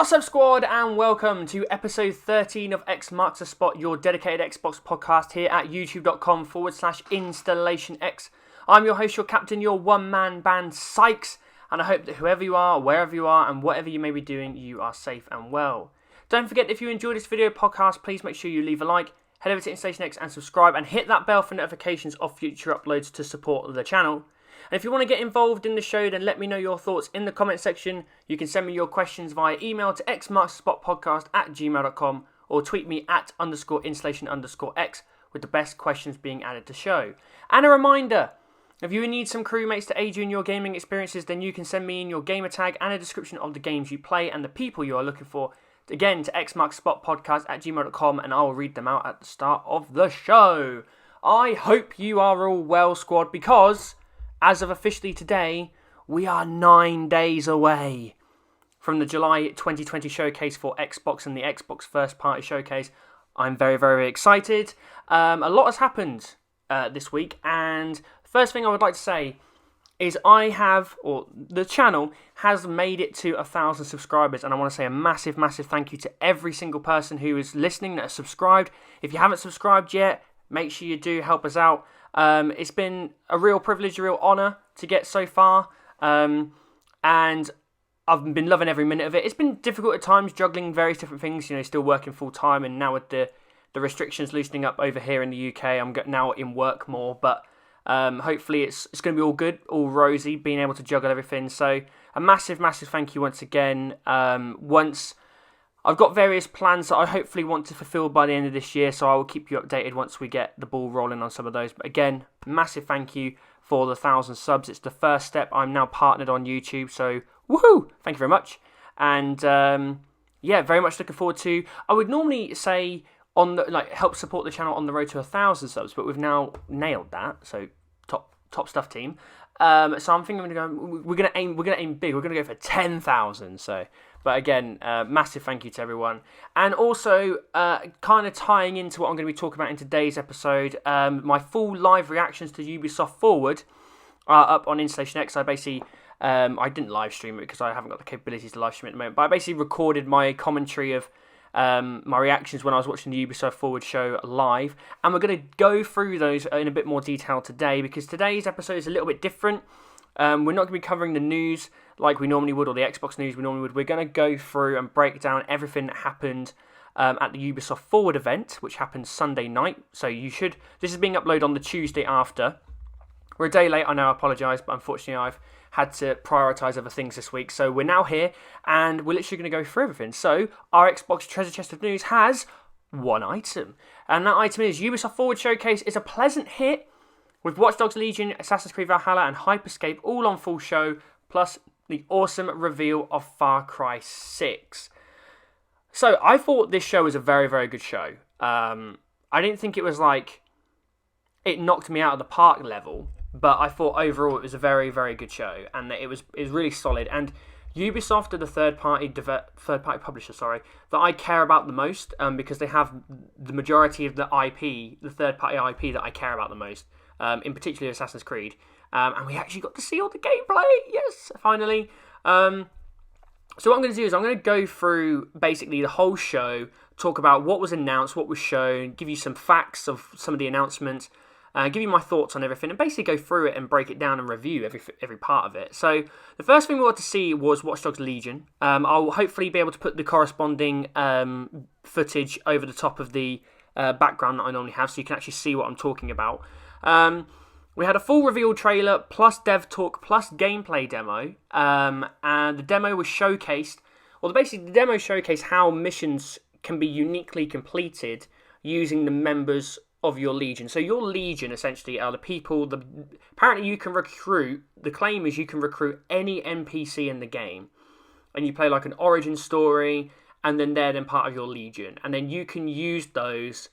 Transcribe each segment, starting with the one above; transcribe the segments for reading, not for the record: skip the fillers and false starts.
What's up, squad, and welcome to episode 13 of X Marks the Spot, your dedicated Xbox podcast here at youtube.com/InstallationX. I'm your host, your captain, your one-man band, Sykes, and I hope that whoever you are, wherever you are, and whatever you may be doing, you are safe and well. Don't forget, if you enjoyed this video podcast, please make sure you leave a like, head over to InstallationX and subscribe, and hit that bell for notifications of future uploads to support the channel. And if you want to get involved in the show, then let me know your thoughts in the comment section. You can send me your questions via email to xmarksthespotpodcast@gmail.com or tweet me at _installation_x with the best questions being added to show. And a reminder, if you need some crewmates to aid you in your gaming experiences, then you can send me in your gamer tag and a description of the games you play and the people you are looking for. Again, to xmarksthespotpodcast@gmail.com, and I will read them out at the start of the show. I hope you are all well, squad, because as of officially today, we are 9 days away from the July 2020 showcase for Xbox and the Xbox First Party Showcase. I'm very, very excited. A lot has happened this week, and the first thing I would like to say is the channel has made it to 1,000 subscribers, and I want to say a massive, massive thank you to every single person who is listening that has subscribed. If you haven't subscribed yet, make sure you do help us out. It's been a real privilege, a real honour to get so far, and I've been loving every minute of it. It's been difficult at times, juggling various different things, still working full time, and now with the restrictions loosening up over here in the UK, I'm now in work more, but hopefully it's going to be all good, all rosy, being able to juggle everything. So a massive, massive thank you once again. I've got various plans that I hopefully want to fulfill by the end of this year, so I will keep you updated once we get the ball rolling on some of those. But again, massive thank you for the 1,000 subs. It's the first step. I'm now partnered on YouTube, so woohoo! Thank you very much. And very much looking forward to. I would normally say help support the channel on the road to 1,000 subs, but we've now nailed that. So top stuff, team. So I'm thinking we're gonna aim big. We're gonna go for 10,000. So. But again, massive thank you to everyone. And also, kind of tying into what I'm going to be talking about in today's episode, my full live reactions to Ubisoft Forward are up on InstallationX. I didn't live stream it because I haven't got the capabilities to live stream it at the moment, but I basically recorded my commentary of my reactions when I was watching the Ubisoft Forward show live. And we're going to go through those in a bit more detail today, because today's episode is a little bit different. We're not going to be covering the news like we normally would, or the Xbox news we normally would. We're going to go through and break down everything that happened at the Ubisoft Forward event, which happened Sunday night. So this is being uploaded on the Tuesday after. We're a day late, I know, I apologise, but unfortunately I've had to prioritise other things this week. So we're now here, and we're literally going to go through everything. So our Xbox treasure chest of news has one item, and that item is Ubisoft Forward Showcase is a pleasant hit, with Watchdogs Legion, Assassin's Creed Valhalla, and Escape all on full show, plus the awesome reveal of Far Cry 6. So I thought this show was a very, very good show. I didn't think it was it knocked me out of the park level, but I thought overall it was a very, very good show, and that it was really solid. And Ubisoft are the third-party publisher, that I care about the most, because they have the majority of the IP, the third-party IP that I care about the most. In particular Assassin's Creed, and we actually got to see all the gameplay, yes, finally. So what I'm going to do is I'm going to go through basically the whole show, talk about what was announced, what was shown, give you some facts of some of the announcements, give you my thoughts on everything, and basically go through it and break it down and review every part of it. So the first thing we got to see was Watchdogs Legion. I'll hopefully be able to put the corresponding footage over the top of the background that I normally have, so you can actually see what I'm talking about. We had a full reveal trailer, plus dev talk, plus gameplay demo, and the demo was showcased, the demo showcased how missions can be uniquely completed using the members of your Legion. So your Legion essentially are the people, apparently you can recruit, the claim is you can recruit any NPC in the game, and you play like an origin story, and then they're then part of your Legion, and then you can use those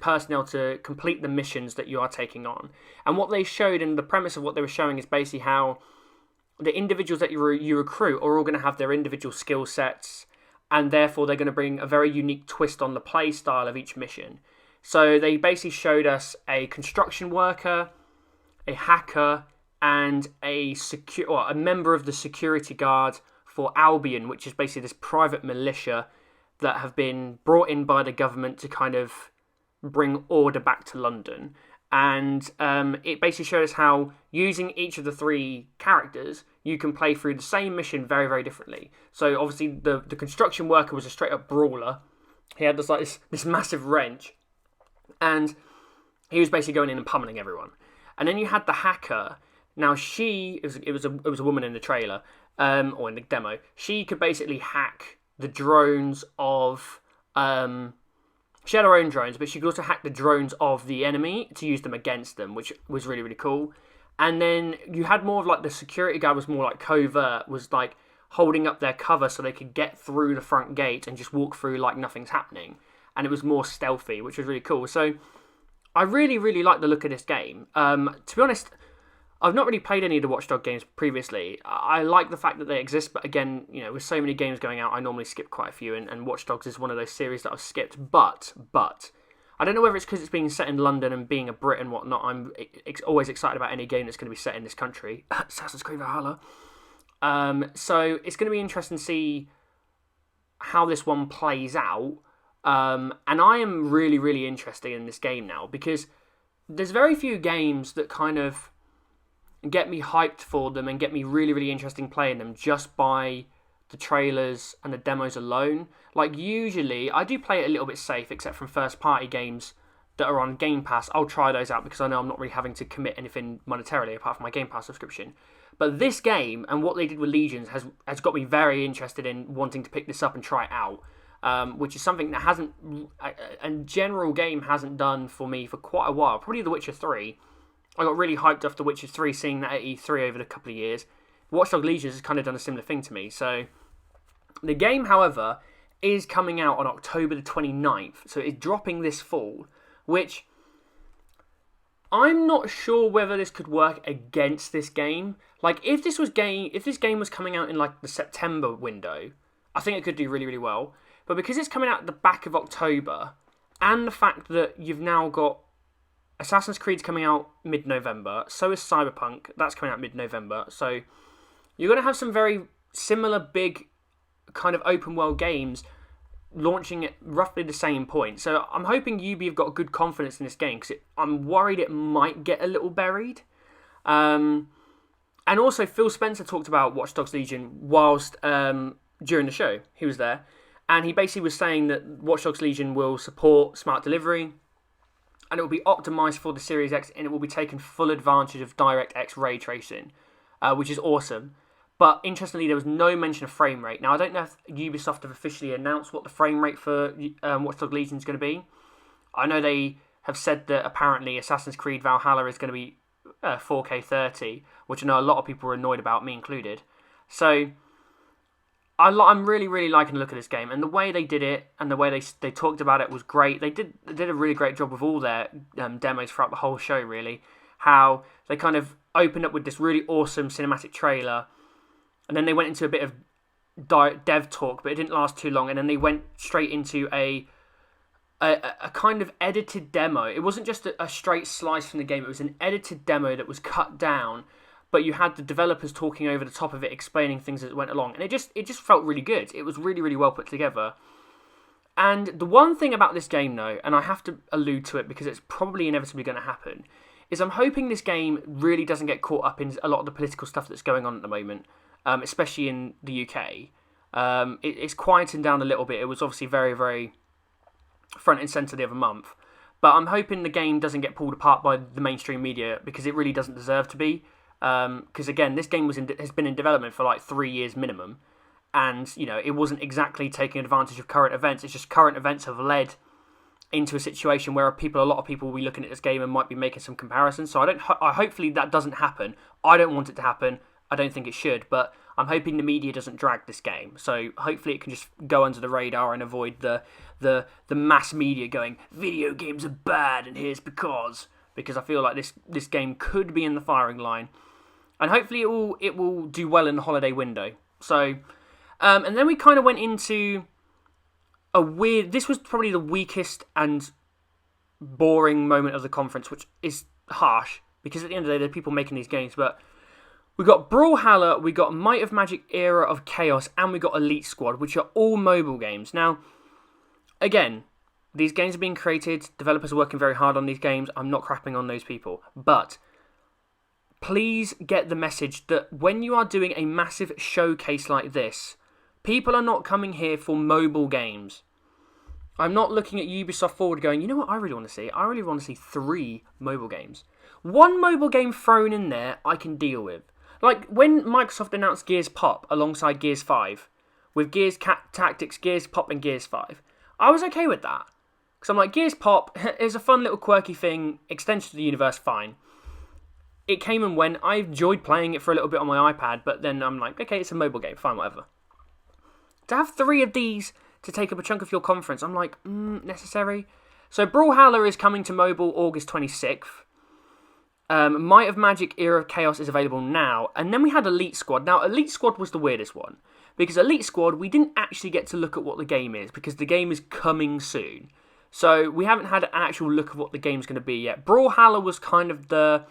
personnel to complete the missions that you are taking on. And what they showed, and the premise of what they were showing, is basically how the individuals that you recruit are all going to have their individual skill sets, and therefore they're going to bring a very unique twist on the play style of each mission. So they basically showed us a construction worker, a hacker, and a member of the security guard for Albion, which is basically this private militia that have been brought in by the government to kind of bring order back to London. And it basically shows how, using each of the 3 characters, you can play through the same mission very, very differently. So obviously the construction worker was a straight up brawler. He had this massive wrench, and he was basically going in and pummeling everyone. And then you had the hacker. Now it was a woman in the trailer, or in the demo. She could basically hack the drones of she had her own drones, but she could also hack the drones of the enemy to use them against them, which was really, really cool. And then you had more of like the security guard was more like covert, was like holding up their cover so they could get through the front gate and just walk through like nothing's happening. And it was more stealthy, which was really cool. So I really, really like the look of this game. To be honest, I've not really played any of the Watchdog games previously. I like the fact that they exist, but again, with so many games going out, I normally skip quite a few, and Watchdogs is one of those series that I've skipped. But I don't know whether it's because it's being set in London and being a Brit and whatnot. I'm always excited about any game that's going to be set in this country. Assassin's Creed Valhalla. So it's going to be interesting to see how this one plays out. And I am really, really interested in this game now, because there's very few games that kind of get me hyped for them and get me really, really interested in playing them just by the trailers and the demos alone. Like, usually, I do play it a little bit safe, except from first-party games that are on Game Pass. I'll try those out because I know I'm not really having to commit anything monetarily apart from my Game Pass subscription. But this game, and what they did with Legions, has got me very interested in wanting to pick this up and try it out. Which is something that a general game hasn't done for me for quite a while. Probably The Witcher 3. I got really hyped off The Witcher 3, seeing that at E3 over the couple of years. Watchdogs Legion has kind of done a similar thing to me. So the game, however, is coming out on October the 29th. So it's dropping this fall, which I'm not sure whether this could work against this game. Like, if this game was coming out in like the September window, I think it could do really, really well. But because it's coming out at the back of October, and the fact that you've now got Assassin's Creed's coming out mid-November, so is Cyberpunk, that's coming out mid-November, so you're going to have some very similar big kind of open world games launching at roughly the same point. So I'm hoping Ubi have got good confidence in this game, because I'm worried it might get a little buried. And also Phil Spencer talked about Watchdogs Legion whilst during the show. He was there, and he basically was saying that Watchdogs Legion will support smart delivery, and it will be optimized for the Series X, and it will be taking full advantage of DirectX ray tracing, which is awesome. But interestingly, there was no mention of frame rate. Now, I don't know if Ubisoft have officially announced what the frame rate for Watchdog Legion is going to be. I know they have said that apparently Assassin's Creed Valhalla is going to be 4K 30, which I know a lot of people were annoyed about, me included. So I'm really, really liking the look of this game, and the way they did it and the way they talked about it was great. They did a really great job with all their demos throughout the whole show, really. How they kind of opened up with this really awesome cinematic trailer, and then they went into a bit of dev talk, but it didn't last too long, and then they went straight into a kind of edited demo. It wasn't just a straight slice from the game, it was an edited demo that was cut down, but you had the developers talking over the top of it, explaining things as it went along, and it just felt really good. It was really, really well put together. And the one thing about this game, though, and I have to allude to it because it's probably inevitably going to happen, is I'm hoping this game really doesn't get caught up in a lot of the political stuff that's going on at the moment, especially in the UK. It's quieting down a little bit. It was obviously very, very front and centre the other month, but I'm hoping the game doesn't get pulled apart by the mainstream media, because it really doesn't deserve to be. Because again, this game has been in development for like 3 years minimum, and it wasn't exactly taking advantage of current events. It's just current events have led into a situation where a lot of people will be looking at this game and might be making some comparisons. So hopefully that doesn't happen. I don't want it to happen. I don't think it should, but I'm hoping the media doesn't drag this game. So hopefully it can just go under the radar and avoid the mass media going, video games are bad and here's because I feel like this game could be in the firing line. And hopefully it will do well in the holiday window. So, and then we kind of went into this was probably the weakest and boring moment of the conference, which is harsh, because at the end of the day, there are people making these games, but We got Brawlhalla, we got Might of Magic Era of Chaos, and we got Elite Squad, which are all mobile games. Now, again, these games are being created, developers are working very hard on these games, I'm not crapping on those people, but please get the message that when you are doing a massive showcase like this, people are not coming here for mobile games. I'm not looking at Ubisoft Forward going, you know what I really want to see? I really want to see 3 mobile games. 1 mobile game thrown in there, I can deal with. Like, when Microsoft announced Gears Pop alongside Gears 5, with Gears Tactics, Gears Pop, and Gears 5, I was okay with that. Because I'm like, Gears Pop is a fun little quirky thing, extension to the universe, fine. It came and went, I enjoyed playing it for a little bit on my iPad, but then I'm like, okay, it's a mobile game, fine, whatever. To have 3 of these to take up a chunk of your conference, I'm like, necessary? So Brawlhalla is coming to mobile August 26th. Might of Magic Era of Chaos is available now. And then we had Elite Squad. Now, Elite Squad was the weirdest one. Because Elite Squad, we didn't actually get to look at what the game is. Because the game is coming soon. So we haven't had an actual look at what the game's going to be yet. Brawlhalla was kind of the...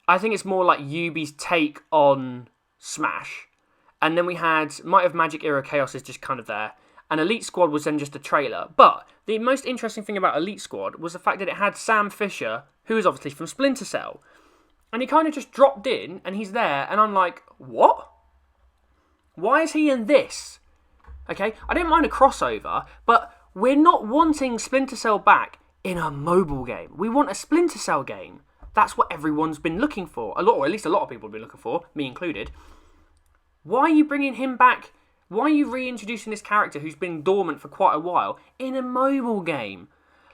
I think it's more like Ubi's take on Smash. And then we had Might of Magic Era of Chaos is just kind of there. And Elite Squad was then just a trailer. But the most interesting thing about Elite Squad was the fact that it had Sam Fisher, who is obviously from Splinter Cell. And he kind of just dropped in, and he's there, and I'm like, what? Why is he in this? Okay, I don't mind a crossover, but we're not wanting Splinter Cell back in a mobile game. We want a Splinter Cell game. That's what everyone's been looking for. Or at least a lot of people have been looking for, me included. Why are you bringing him back? Why are you reintroducing this character who's been dormant for quite a while in a mobile game?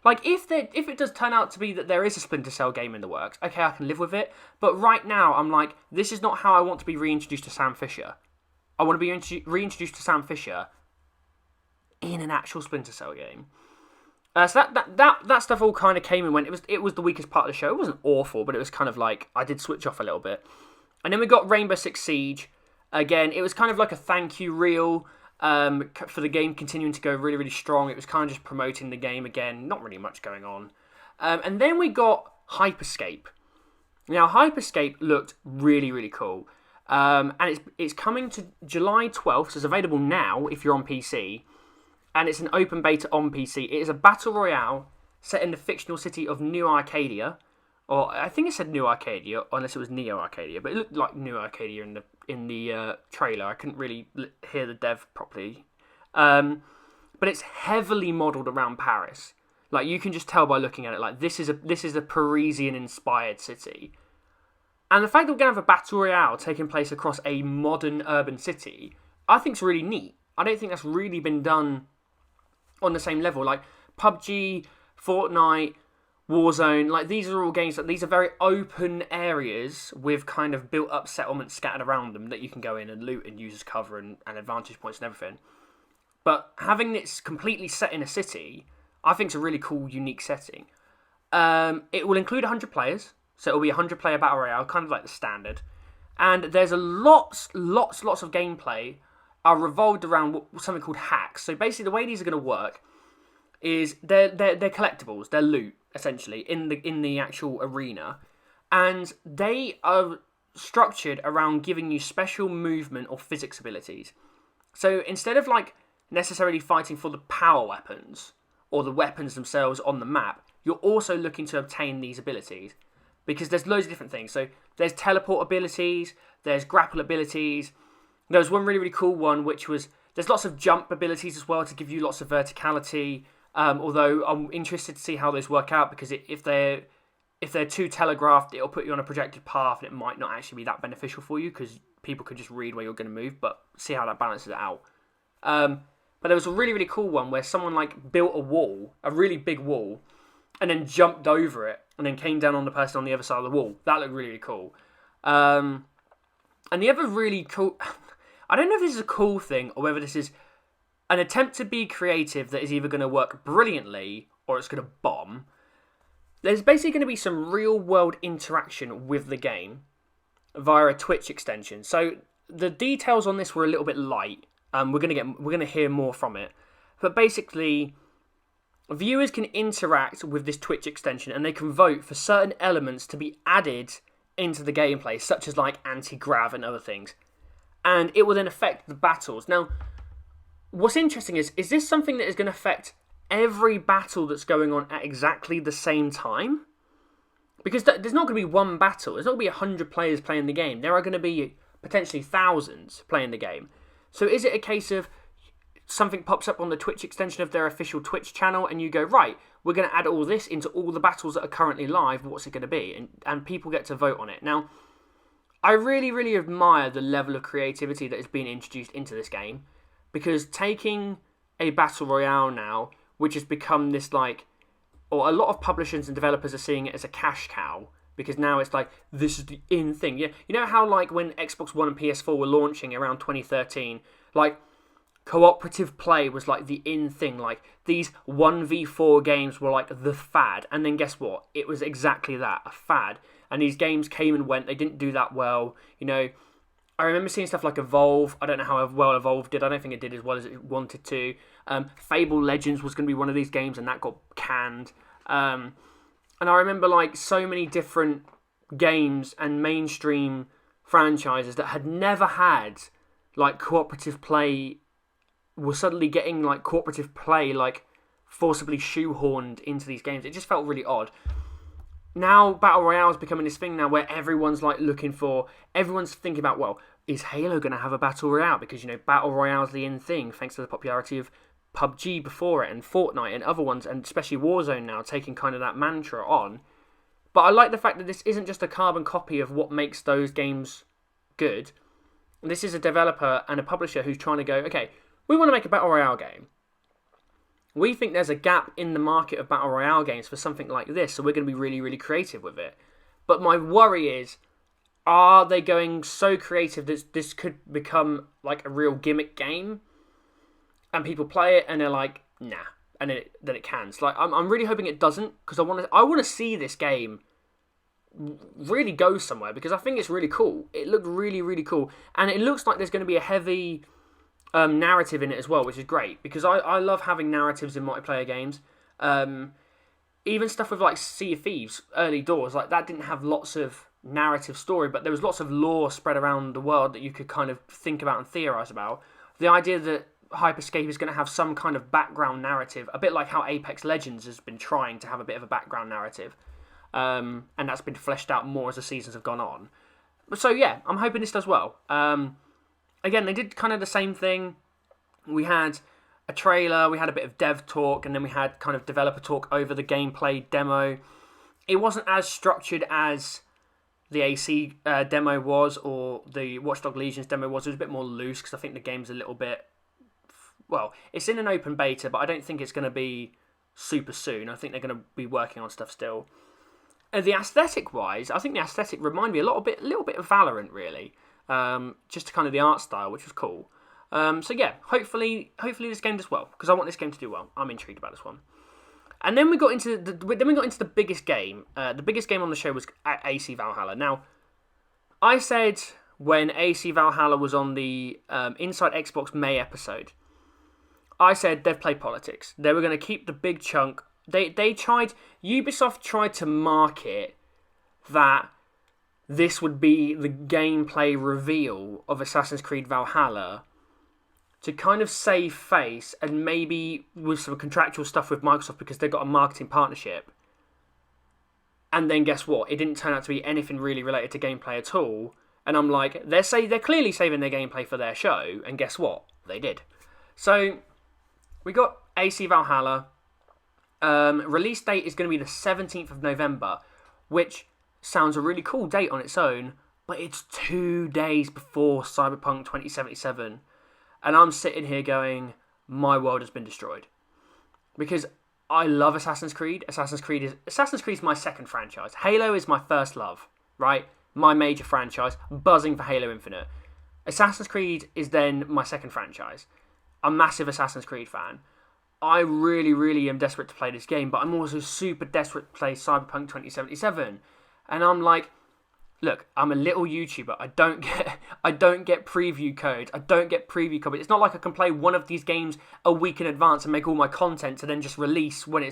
Like, if it does turn out to be that there is a Splinter Cell game in the works, okay, I can live with it. But right now, I'm like, this is not how I want to be reintroduced to Sam Fisher. I want to be reintroduced to Sam Fisher in an actual Splinter Cell game. So that stuff all kind of came and went. It was the weakest part of the show. It wasn't awful, but it was kind of like, I did switch off a little bit. And then we got Rainbow Six Siege. Again, it was kind of like a thank you reel for the game continuing to go really, really strong. It was kind of just promoting the game again. Not really much going on. And then we got Hyperscape. Now, Hyperscape looked really, really cool. And it's coming to July 12th, so it's available now if you're on PC. And it's an open beta on PC. It is a battle royale set in the fictional city of New Arcadia. Or I think it said New Arcadia, unless it was Neo Arcadia, but it looked like New Arcadia in the trailer. I couldn't really hear the dev properly, but it's heavily modelled around Paris. Like, you can just tell by looking at it. Like, this is a Parisian-inspired city, and the fact that we're going to have a battle royale taking place across a modern urban city, I think is really neat. I don't think that's really been done on the same level. Like PUBG, Fortnite, Warzone, like, these are all games that these are very open areas with kind of built up settlements scattered around them that you can go in and loot and use as cover and advantage points and everything. But having this completely set in a city, I think is a really cool, unique setting. It will include 100 players, so it will be a 100-player battle royale, kind of like the standard. And there's lots of gameplay are revolved around something called hacks. So basically, the way these are going to work is they're collectibles, they're loot essentially in the actual arena, and they are structured around giving you special movement or physics abilities. So instead of like necessarily fighting for the power weapons or the weapons themselves on the map, you're also looking to obtain these abilities because there's loads of different things. So there's teleport abilities, there's grapple abilities. There was one really, really cool one which was there's lots of jump abilities as well to give you lots of verticality. Although I'm interested to see how those work out, because if they're too telegraphed, it'll put you on a projected path and it might not actually be that beneficial for you because people could just read where you're going to move, but see how that balances it out. But there was a really, really cool one where someone like built a wall, a really big wall, and then jumped over it and then came down on the person on the other side of the wall. That looked really, really cool. And the other really cool... I don't know if this is a cool thing or whether this is an attempt to be creative that is either going to work brilliantly or it's going to bomb. There's basically going to be some real-world interaction with the game via a Twitch extension. So the details on this were a little bit light. We're going to hear more from it. But basically, viewers can interact with this Twitch extension and they can vote for certain elements to be added into the gameplay, such as like anti-grav and other things. And it will then affect the battles. Now, what's interesting is this something that is going to affect every battle that's going on at exactly the same time? Because there's not going to be one battle. There's not going to be 100 players playing the game. There are going to be potentially thousands playing the game. So is it a case of something pops up on the Twitch extension of their official Twitch channel and you go, right, we're going to add all this into all the battles that are currently live, what's it going to be? And people get to vote on it. Now, I really, really admire the level of creativity that has been introduced into this game, because taking a battle royale now, which has become this like, or a lot of publishers and developers are seeing it as a cash cow, because now it's like, this is the in thing. Yeah, you know how like when Xbox One and PS4 were launching around 2013, like cooperative play was like the in thing. Like these 1v4 games were like the fad. And then guess what? It was exactly that, a fad. And these games came and went. They didn't do that well. You know, I remember seeing stuff like Evolve. I don't know how well Evolve did. I don't think it did as well as it wanted to. Fable Legends was going to be one of these games and that got canned. And I remember like so many different games and mainstream franchises that had never had like cooperative play were suddenly getting like cooperative play like forcibly shoehorned into these games. It just felt really odd. Now Battle Royale is becoming this thing now where everyone's like everyone's thinking about, well, is Halo going to have a Battle Royale? Because, you know, Battle Royale is the in thing thanks to the popularity of PUBG before it and Fortnite and other ones, and especially Warzone now taking kind of that mantra on. But I like the fact that this isn't just a carbon copy of what makes those games good. This is a developer and a publisher who's trying to go, okay, we want to make a Battle Royale game. We think there's a gap in the market of Battle Royale games for something like this, so we're going to be really, really creative with it. But my worry is, are they going so creative that this could become like a real gimmick game? And people play it and they're like, nah. And then it cans. Like, I'm really hoping it doesn't, because I want to see this game really go somewhere, because I think it's really cool. It looked really, really cool. And it looks like there's going to be a heavy narrative in it as well, which is great, because I love having narratives in multiplayer games. Even stuff with like Sea of Thieves, early doors, like that didn't have lots of narrative story, but there was lots of lore spread around the world that you could kind of think about and theorize about. The idea that Hyperscape is going to have some kind of background narrative, a bit like how Apex Legends has been trying to have a bit of a background narrative, and that's been fleshed out more as the seasons have gone on. So yeah, I'm hoping this does well. Again, they did kind of the same thing. We had a trailer, we had a bit of dev talk, and then we had kind of developer talk over the gameplay demo. It wasn't as structured as the AC demo was, or the Watchdogs Legion's demo was. It was a bit more loose, because I think the game's a little bit... Well, it's in an open beta, but I don't think it's going to be super soon. I think they're going to be working on stuff still. The aesthetic-wise, I think the aesthetic reminded me a little bit of Valorant, really. Just kind of the art style, which was cool. So yeah, hopefully this game does well, because I want this game to do well. I'm intrigued about this one. And then we got into the biggest game. The biggest game on the show was AC Valhalla. Now, I said when AC Valhalla was on the Inside Xbox May episode, I said they've played politics. They were going to keep the big chunk. Ubisoft tried to market that this would be the gameplay reveal of Assassin's Creed Valhalla to kind of save face, and maybe with some contractual stuff with Microsoft because they've got a marketing partnership. And then guess what? It didn't turn out to be anything really related to gameplay at all. And I'm like, they're clearly saving their gameplay for their show, and guess what? They did. So we got AC Valhalla. Release date is going to be the 17th of November, which sounds a really cool date on its own, but it's 2 days before Cyberpunk 2077. And I'm sitting here going, my world has been destroyed. Because I love Assassin's Creed. Assassin's Creed is my second franchise. Halo is my first love, right? My major franchise, buzzing for Halo Infinite. Assassin's Creed is then my second franchise. I'm a massive Assassin's Creed fan. I really, really am desperate to play this game, but I'm also super desperate to play Cyberpunk 2077. And I'm like, look, I'm a little YouTuber. I don't get preview codes. I don't get preview copies. It's not like I can play one of these games a week in advance and make all my content to then just release when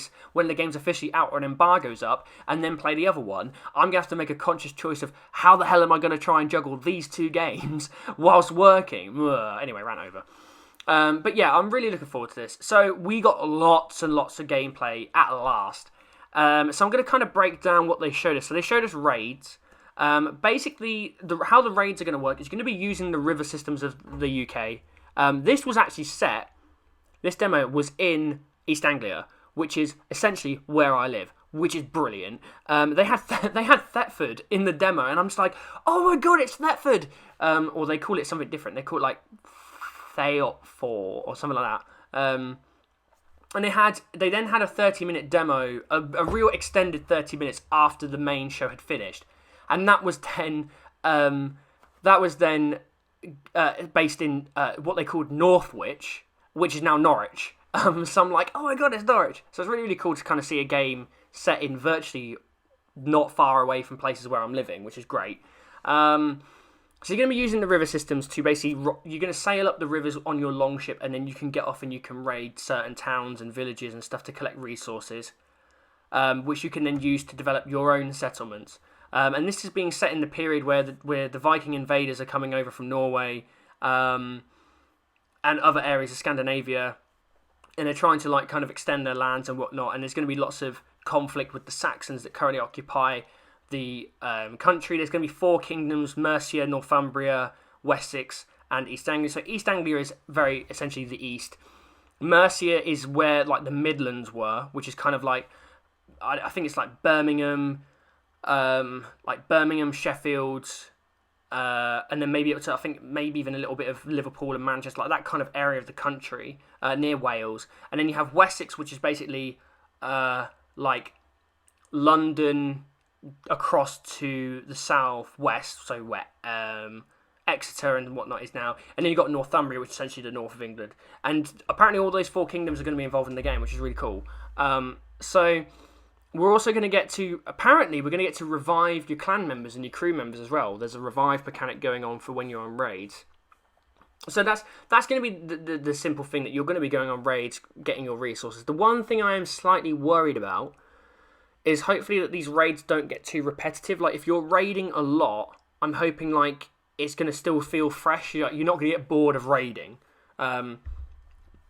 the game's officially out or an embargo's up, and then play the other one. I'm gonna have to make a conscious choice of how the hell am I gonna try and juggle these two games whilst working. Anyway, ran over. But yeah, I'm really looking forward to this. So we got lots and lots of gameplay at last. So I'm going to kind of break down what they showed us. So they showed us raids. Basically, how the raids are going to work is going to be using the river systems of the UK. This was actually this demo was in East Anglia, which is essentially where I live, which is brilliant. They had Thetford in the demo, and I'm just like, oh my god, it's Thetford! Or they call it something different. They call it like Theotfor or something like that. And they then had a 30-minute demo, a real extended 30 minutes after the main show had finished, and that was then based in what they called Northwich, which is now Norwich. So I'm like, oh my god, it's Norwich. So it's really, really cool to kind of see a game set in virtually not far away from places where I'm living, which is great. So you're going to be using the river systems to basically, you're going to sail up the rivers on your longship, and then you can get off and you can raid certain towns and villages and stuff to collect resources, which you can then use to develop your own settlements. And this is being set in the period where the Viking invaders are coming over from Norway and other areas of Scandinavia, and they're trying to like kind of extend their lands and whatnot. And there's going to be lots of conflict with the Saxons that currently occupy the country. There's going to be 4 kingdoms: Mercia, Northumbria, Wessex, and East Anglia. So East Anglia is very essentially the east. Mercia is where like the Midlands were, which is kind of like, I think it's like Birmingham, Sheffield, and then maybe I think maybe even a little bit of Liverpool and Manchester, like that kind of area of the country near Wales. And then you have Wessex, which is basically like London across to the southwest, so Exeter and whatnot is now, and then you've got Northumbria, which is essentially the north of England. And apparently all those 4 kingdoms are going to be involved in the game, which is really cool. So we're also going to get to, apparently we're going to get to revive your clan members and your crew members as well. There's a revive mechanic going on for when you're on raids. So that's going to be the simple thing, that you're going to be going on raids, getting your resources. The one thing I am slightly worried about is hopefully that these raids don't get too repetitive. Like if you're raiding a lot, I'm hoping like it's going to still feel fresh. You're not going to get bored of raiding,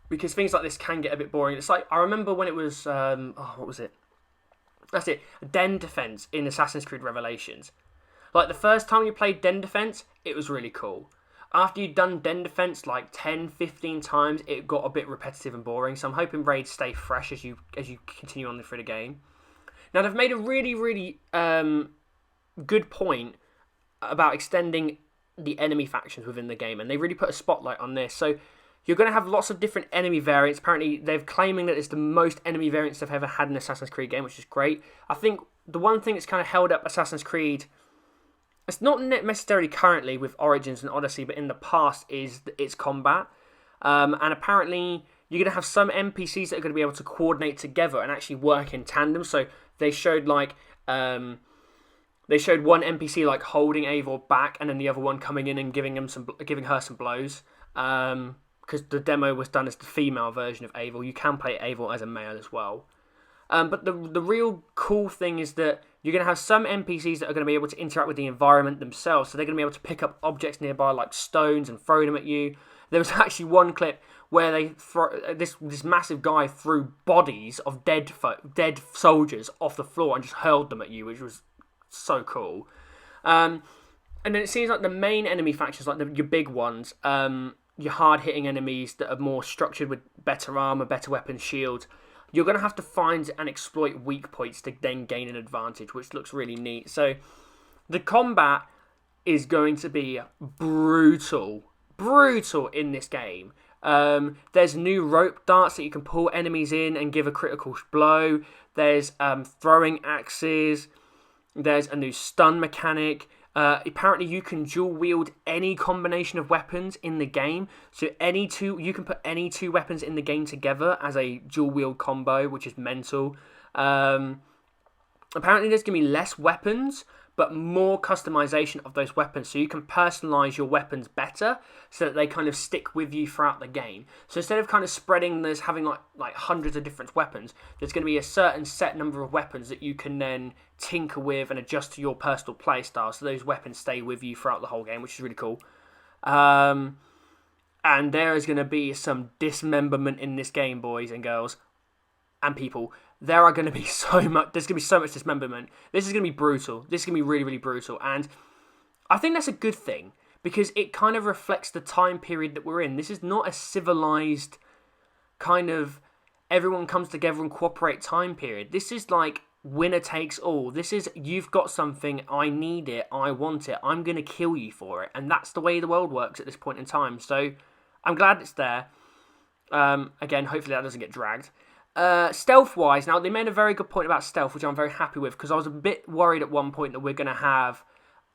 because things like this can get a bit boring. It's like, I remember when it was what was it? That's it, Den Defense in Assassin's Creed Revelations. Like the first time you played Den Defense, it was really cool. After you'd done Den Defense like 10, 15 times, it got a bit repetitive and boring. So I'm hoping raids stay fresh as you continue on through the game. Now, they've made a really, really good point about extending the enemy factions within the game, and they really put a spotlight on this. So you're going to have lots of different enemy variants. Apparently, they're claiming that it's the most enemy variants they've ever had in an Assassin's Creed game, which is great. I think the one thing that's kind of held up Assassin's Creed, it's not necessarily currently with Origins and Odyssey, but in the past, is its combat. And apparently, you're going to have some NPCs that are going to be able to coordinate together and actually work in tandem. So they showed like one NPC like holding Eivor back, and then the other one coming in and giving her some blows. Because the demo was done as the female version of Eivor. You can play Eivor as a male as well. But the real cool thing is that you're going to have some NPCs that are going to be able to interact with the environment themselves. So they're going to be able to pick up objects nearby like stones and throw them at you. There was actually one clip where they this massive guy threw bodies of dead soldiers off the floor and just hurled them at you, which was so cool. And then it seems like the main enemy factions, like your big ones, your hard-hitting enemies that are more structured with better armor, better weapons, shields, you're going to have to find and exploit weak points to then gain an advantage, which looks really neat. So the combat is going to be brutal in this game. There's new rope darts that you can pull enemies in and give a critical blow. There's throwing axes. There's a new stun mechanic. Apparently you can dual wield any combination of weapons in the game. So you can put any 2 weapons in the game together as a dual wield combo, which is mental. Apparently there's going to be less weapons, but more customization of those weapons, so you can personalize your weapons better so that they kind of stick with you throughout the game. So instead of kind of spreading this, having like hundreds of different weapons, there's going to be a certain set number of weapons that you can then tinker with and adjust to your personal play style, so those weapons stay with you throughout the whole game, which is really cool. And there is going to be some dismemberment in this game, boys and girls and people. There are going to be so much. There's going to be so much dismemberment. This is going to be brutal. This is going to be really, really brutal. And I think that's a good thing, because it kind of reflects the time period that we're in. This is not a civilized kind of everyone comes together and cooperate time period. This is like winner takes all. This is, you've got something, I need it, I want it, I'm going to kill you for it. And that's the way the world works at this point in time. So I'm glad it's there. Again, hopefully that doesn't get dragged. Stealth-wise, now they made a very good point about stealth, which I'm very happy with, because I was a bit worried at one point that we're going to have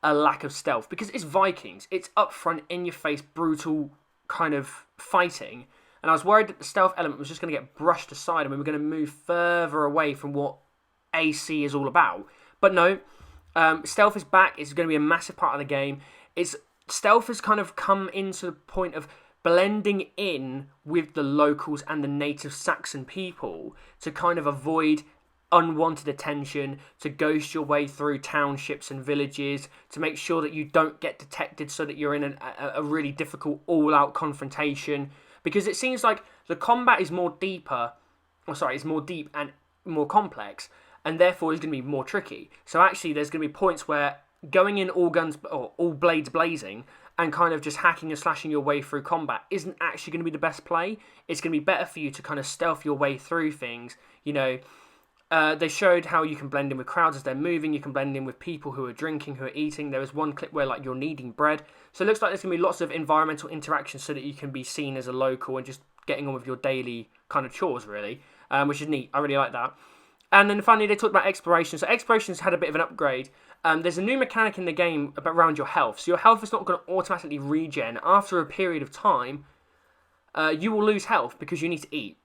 a lack of stealth, because it's Vikings. It's upfront, in-your-face, brutal kind of fighting, and I was worried that the stealth element was just going to get brushed aside and we were going to move further away from what AC is all about. But no, stealth is back. It's going to be a massive part of the game. Stealth has kind of come into the point of blending in with the locals and the native Saxon people to kind of avoid unwanted attention, to ghost your way through townships and villages, to make sure that you don't get detected so that you're in a really difficult all-out confrontation. Because it seems like the combat is more deep and more complex, and therefore is going to be more tricky. So actually there's going to be points where going in all guns or all blades blazing and kind of just hacking and slashing your way through combat isn't actually going to be the best play. It's going to be better for you to kind of stealth your way through things. You know, they showed how you can blend in with crowds as they're moving. You can blend in with people who are drinking, who are eating. There was one clip where like you're kneading bread. So it looks like there's going to be lots of environmental interaction so that you can be seen as a local and just getting on with your daily kind of chores, really, which is neat. I really like that. And then finally, they talked about exploration. So exploration's had a bit of an upgrade. There's a new mechanic in the game around your health. So your health is not going to automatically regen. After a period of time, you will lose health because you need to eat.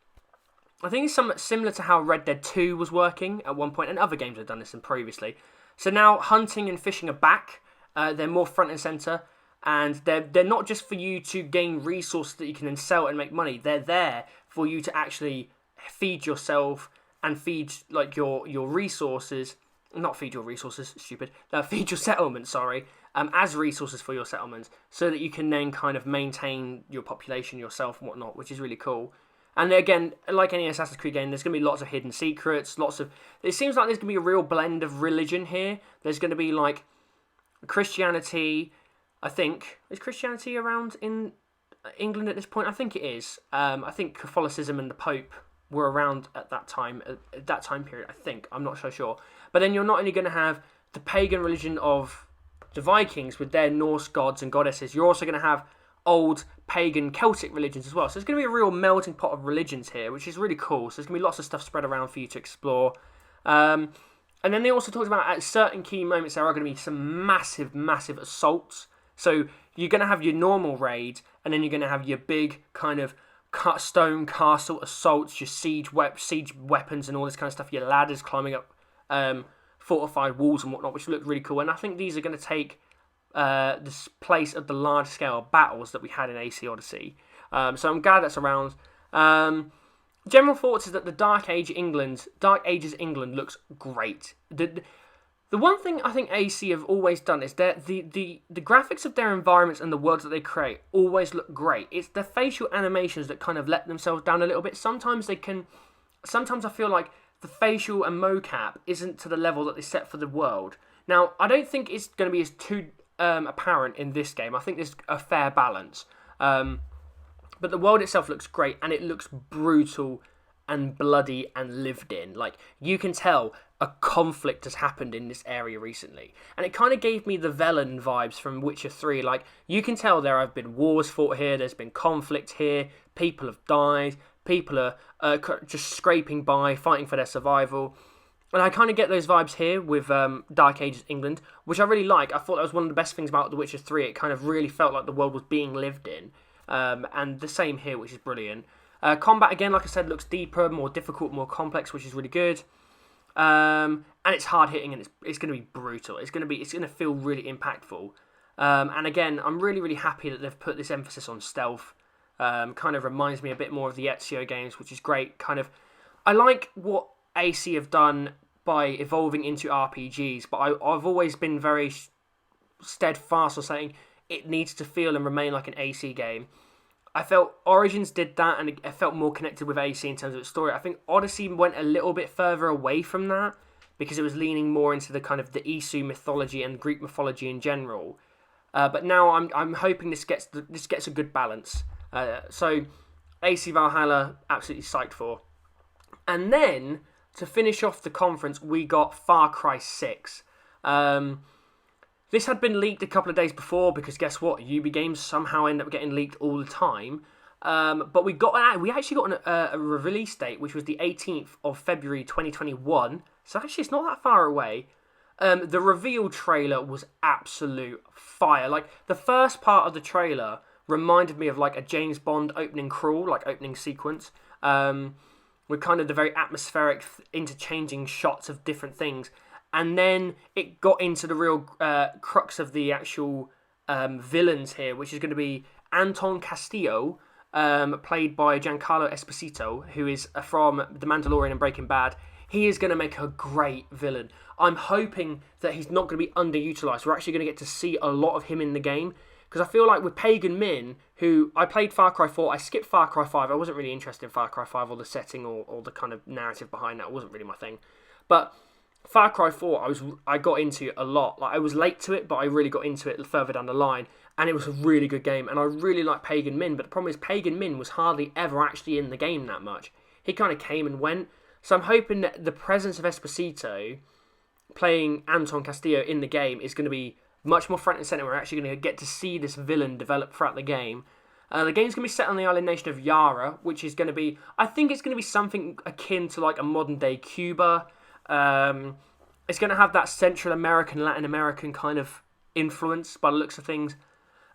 I think it's somewhat similar to how Red Dead 2 was working at one point, and other games have done this previously. So now hunting and fishing are back. They're more front and centre. And they're not just for you to gain resources that you can then sell and make money. They're there for you to actually feed yourself and feed like your resources, not feed your resources, stupid, feed your settlement, as resources for your settlement, so that you can then kind of maintain your population yourself and whatnot, which is really cool. And again, like any Assassin's Creed game, there's going to be lots of hidden secrets, it seems like there's going to be a real blend of religion here. There's going to be like Christianity, I think. Is Christianity around in England at this point? I think it is. I think Catholicism and the Pope were around at that time period, I think. I'm not so sure. But then you're not only going to have the pagan religion of the Vikings with their Norse gods and goddesses, you're also going to have old pagan Celtic religions as well. So there's going to be a real melting pot of religions here, which is really cool. So there's going to be lots of stuff spread around for you to explore. And then they also talked about at certain key moments there are going to be some massive, massive assaults. So you're going to have your normal raid, and then you're going to have your big kind of stone castle assaults, your siege weapons and all this kind of stuff, your ladders climbing up fortified walls and whatnot, which look really cool. And I think these are going to take this place of the large scale battles that we had in AC Odyssey. So I'm glad that's around. General thoughts is that the Dark Ages England looks great. The one thing I think AC have always done is that the graphics of their environments and the worlds that they create always look great. It's the facial animations that kind of let themselves down a little bit. Sometimes I feel like the facial and mocap isn't to the level that they set for the world. Now, I don't think it's going to be as too apparent in this game. I think there's a fair balance. But the world itself looks great, and it looks brutal and bloody and lived in. Like, you can tell a conflict has happened in this area recently. And it kind of gave me the Velen vibes from Witcher 3. Like, you can tell there have been wars fought here, there's been conflict here, people have died, people are just scraping by, fighting for their survival. And I kind of get those vibes here with Dark Ages England, which I really like. I thought that was one of the best things about The Witcher 3. It kind of really felt like the world was being lived in. And the same here, which is brilliant. Combat, again, like I said, looks deeper, more difficult, more complex, which is really good. And it's hard hitting, and it's going to be brutal. It's going to feel really impactful. And again, I'm really, really happy that they've put this emphasis on stealth. Kind of reminds me a bit more of the Ezio games, which is great. I like what AC have done by evolving into RPGs, but I've always been very steadfast on saying it needs to feel and remain like an AC game. I felt Origins did that, and it felt more connected with AC in terms of its story. I think Odyssey went a little bit further away from that, because it was leaning more into the kind of the Isu mythology and Greek mythology in general. But now I'm hoping this gets a good balance. So AC Valhalla, absolutely psyched for. And then to finish off the conference, we got Far Cry 6. This had been leaked a couple of days before, because guess what? Ubi games somehow end up getting leaked all the time. But we actually got a release date, which was the 18th of February 2021. So actually, it's not that far away. The reveal trailer was absolute fire. Like, the first part of the trailer reminded me of like a James Bond opening crawl, like opening sequence, with kind of the very atmospheric interchanging shots of different things. And then it got into the real crux of the actual villains here, which is going to be Anton Castillo, played by Giancarlo Esposito, who is from The Mandalorian and Breaking Bad. He is going to make a great villain. I'm hoping that he's not going to be underutilized. We're actually going to get to see a lot of him in the game. Because I feel like with Pagan Min, who I played Far Cry 4, I skipped Far Cry 5. I wasn't really interested in Far Cry 5 or the setting or the kind of narrative behind that. It wasn't really my thing. But Far Cry 4, I got into a lot. Like, I was late to it, but I really got into it further down the line. And it was a really good game. And I really like Pagan Min. But the problem is Pagan Min was hardly ever actually in the game that much. He kind of came and went. So I'm hoping that the presence of Esposito playing Anton Castillo in the game is going to be much more front and centre. We're actually going to get to see this villain develop throughout the game. The game's going to be set on the island nation of Yara, which is going to be, I think it's going to be something akin to like a modern day Cuba. It's going to have that Central American, Latin American kind of influence by the looks of things.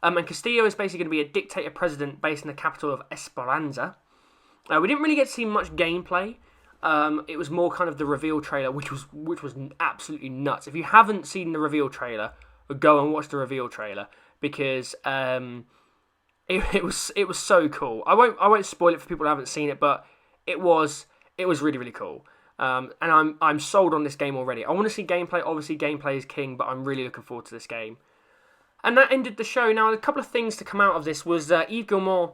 And Castillo is basically going to be a dictator president based in the capital of Esperanza. We didn't really get to see much gameplay. It was more kind of the reveal trailer, which was absolutely nuts. If you haven't seen the reveal trailer, go and watch the reveal trailer, because it was so cool. I won't spoil it for people who haven't seen it, but it was really, really cool. And I'm sold on this game already. I want to see gameplay. Obviously, gameplay is king, but I'm really looking forward to this game. And that ended the show. Now, a couple of things to come out of this was Yves Guillemot,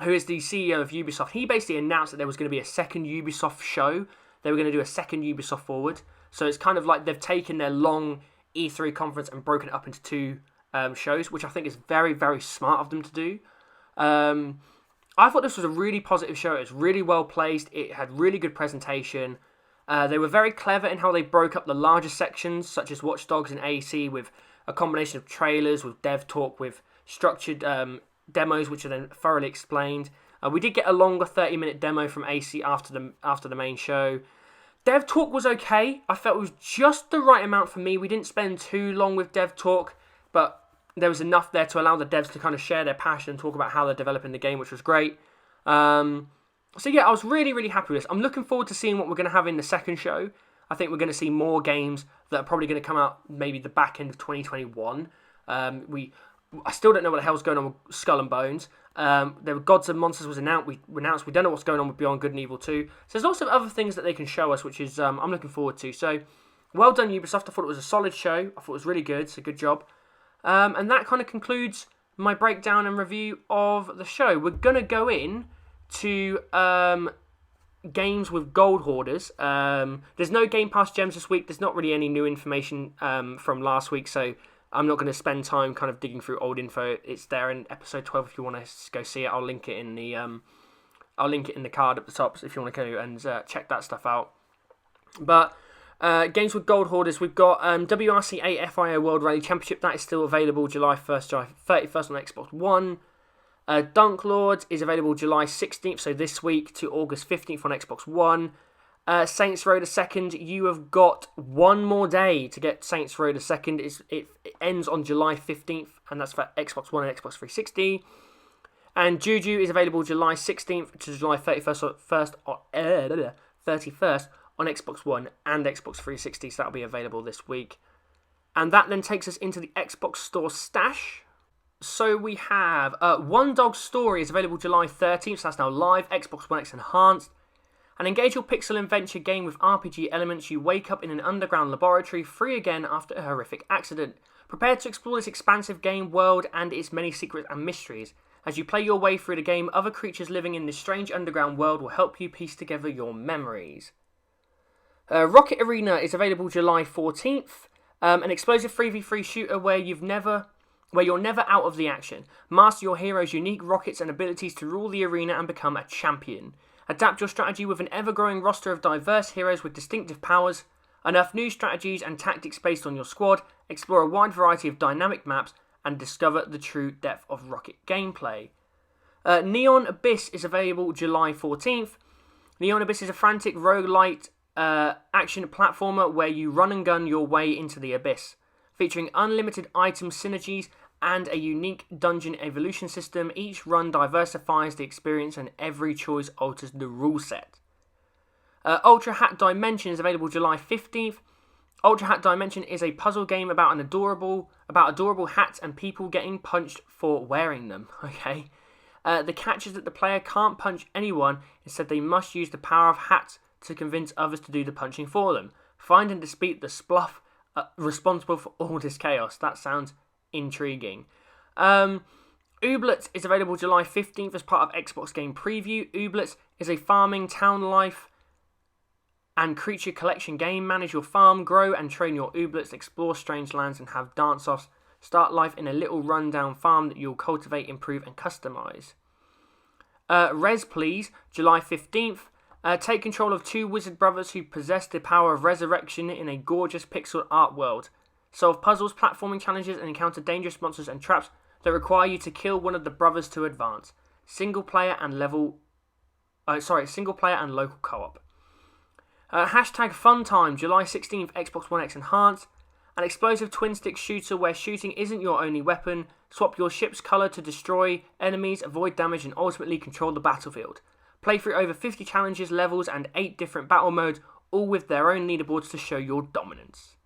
who is the CEO of Ubisoft. He basically announced that there was going to be a second Ubisoft show. They were going to do a second Ubisoft Forward. So it's kind of like they've taken their long E3 conference and broken it up into two shows, which I think is very, very smart of them to do. I thought this was a really positive show. It was really well placed. It had really good presentation. They were very clever in how they broke up the larger sections, such as Watchdogs and AC, with a combination of trailers, with dev talk, with structured demos, which are then thoroughly explained. We did get a longer 30-minute demo from AC after the main show. Dev talk was okay. I felt it was just the right amount for me. We didn't spend too long with dev talk, but there was enough there to allow the devs to kind of share their passion and talk about how they're developing the game, which was great. So yeah, I was really, really happy with this. I'm looking forward to seeing what we're going to have in the second show. I think we're going to see more games that are probably going to come out maybe the back end of 2021. I still don't know what the hell's going on with Skull and Bones. There were Gods and Monsters was announced. We don't know what's going on with Beyond Good and Evil 2. So there's lots of other things that they can show us, which is I'm looking forward to. So well done, Ubisoft. I thought it was a solid show. I thought it was really good. So good job. And that kind of concludes my breakdown and review of the show. We're going to go in to games with gold hoarders. There's no Game Pass gems this week. There's not really any new information from last week, so I'm not going to spend time kind of digging through old info. It's there in episode 12 if you want to go see it. I'll link it in the card at the top if you want to go and check that stuff out. But games with gold hoarders, we've got WRC8 FIA World Rally Championship. That is still available July 1st, July 31st on Xbox One. Dunklords is available July 16th, so this week, to August 15th on Xbox One. Saints Row the Second, you have got one more day to get Saints Row the Second. It ends on July 15th, and that's for Xbox One and Xbox 360. And Juju is available July 16th to July 31st on Xbox One and Xbox 360, so that'll be available this week. And that then takes us into the Xbox Store stash. So we have One Dog's Story is available July 13th, so that's now live, Xbox One X Enhanced. An engaging pixel adventure game with RPG elements. You wake up in an underground laboratory, free again after a horrific accident. Prepare to explore this expansive game world and its many secrets and mysteries. As you play your way through the game, other creatures living in this strange underground world will help you piece together your memories. Rocket Arena is available July 14th. An explosive 3v3 shooter where you're never out of the action. Master your hero's unique rockets and abilities to rule the arena and become a champion. Adapt your strategy with an ever-growing roster of diverse heroes with distinctive powers. Enough new strategies and tactics based on your squad. Explore a wide variety of dynamic maps and discover the true depth of Rocket gameplay. Neon Abyss is available July 14th. Neon Abyss is a frantic roguelite action platformer where you run and gun your way into the abyss. Featuring unlimited item synergies and a unique dungeon evolution system, each run diversifies the experience and every choice alters the rule set. Ultra Hat Dimension is available July 15th. Ultra Hat Dimension is a puzzle game about adorable hats and people getting punched for wearing them. Okay. The catch is that the player can't punch anyone, instead they must use the power of hats to convince others to do the punching for them. Find and defeat the spluff responsible for all this chaos. That sounds intriguing. Ooblets is available July 15th as part of Xbox Game Preview. Ooblets is a farming, town life and creature collection game. Manage your farm, grow and train your ooblets, explore strange lands and have dance-offs. Start life in a little rundown farm that you'll cultivate, improve and customize. Res Please, July 15th. Take control of two wizard brothers who possess the power of resurrection in a gorgeous pixel art world. Solve puzzles, platforming challenges, and encounter dangerous monsters and traps that require you to kill one of the brothers to advance. Single player and local co-op. Hashtag Funtime, July 16th, Xbox One X Enhanced. An explosive twin-stick shooter where shooting isn't your only weapon. Swap your ship's colour to destroy enemies, avoid damage, and ultimately control the battlefield. Play through over 50 challenges, levels, and 8 different battle modes, all with their own leaderboards to show your dominance.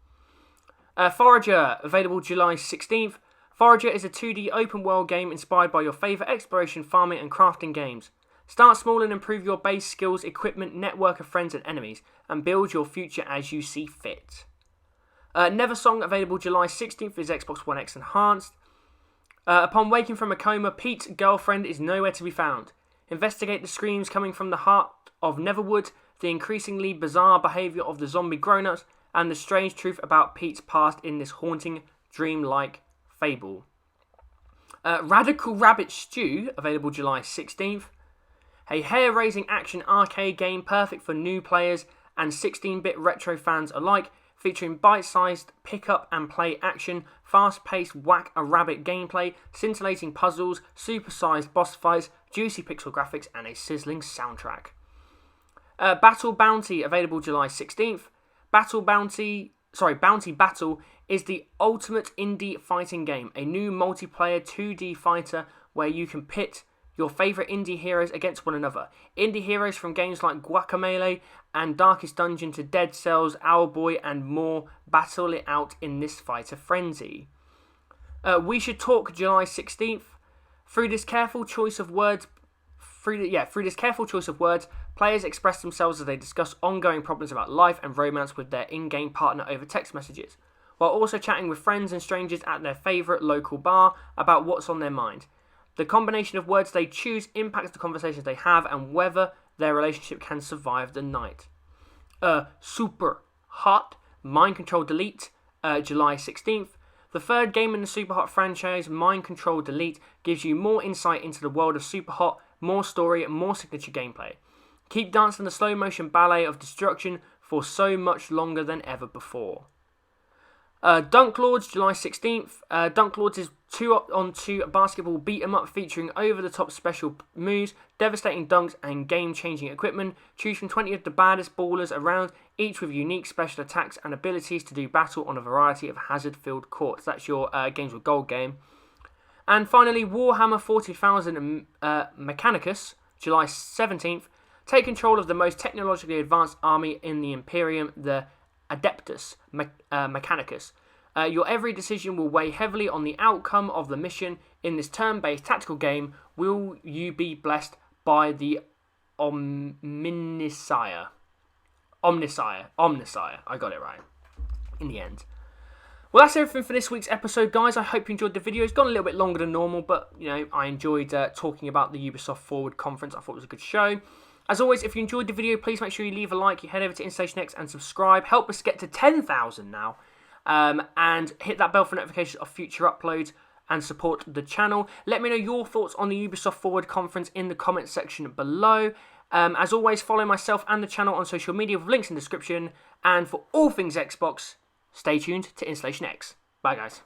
Forager, available July 16th. Forager is a 2D open-world game inspired by your favourite exploration, farming, and crafting games. Start small and improve your base skills, equipment, network of friends and enemies, and build your future as you see fit. Neversong, available July 16th, is Xbox One X Enhanced. Upon waking from a coma, Pete's girlfriend is nowhere to be found. Investigate the screams coming from the heart of Neverwood, the increasingly bizarre behaviour of the zombie grown-ups, and the strange truth about Pete's past in this haunting, dreamlike fable. Radical Rabbit Stew, available July 16th. A hair-raising action arcade game perfect for new players and 16-bit retro fans alike, featuring bite-sized pick-up-and-play action, fast-paced whack-a-rabbit gameplay, scintillating puzzles, super-sized boss fights, juicy pixel graphics, and a sizzling soundtrack. Battle Bounty, available July 16th. Bounty Battle is the ultimate indie fighting game, a new multiplayer 2D fighter where you can pit your favourite indie heroes against one another. Indie heroes from games like Guacamelee and Darkest Dungeon to Dead Cells, Owlboy and more battle it out in this fighter frenzy. We Should Talk, July 16th. Through this careful choice of words, players express themselves as they discuss ongoing problems about life and romance with their in-game partner over text messages, while also chatting with friends and strangers at their favourite local bar about what's on their mind. The combination of words they choose impacts the conversations they have and whether their relationship can survive the night. SuperHot, Mind Control Delete, July 16th. The third game in the SuperHot franchise, Mind Control Delete, gives you more insight into the world of SuperHot, more story and more signature gameplay. Keep dancing the slow motion ballet of destruction for so much longer than ever before. Dunklords, July 16th. Dunklords is 2-on-2 basketball beat-em-up featuring over-the-top special moves, devastating dunks, and game-changing equipment. Choose from 20 of the baddest ballers around, each with unique special attacks and abilities to do battle on a variety of hazard-filled courts. That's your Games with Gold game. And finally, Warhammer 40,000 Mechanicus, July 17th. Take control of the most technologically advanced army in the Imperium, the Adeptus Mechanicus. Your every decision will weigh heavily on the outcome of the mission. In this turn-based tactical game, will you be blessed by the Omnisire? Omnisire. I got it right. In the end. Well, that's everything for this week's episode, guys. I hope you enjoyed the video. It's gone a little bit longer than normal, but, you know, I enjoyed talking about the Ubisoft Forward conference. I thought it was a good show. As always, if you enjoyed the video, please make sure you leave a like. You head over to InstallationX and subscribe. Help us get to 10,000 now. And hit that bell for notifications of future uploads and support the channel. Let me know your thoughts on the Ubisoft Forward conference in the comments section below. As always, follow myself and the channel on social media with links in the description. And for all things Xbox, stay tuned to InstallationX. Bye, guys.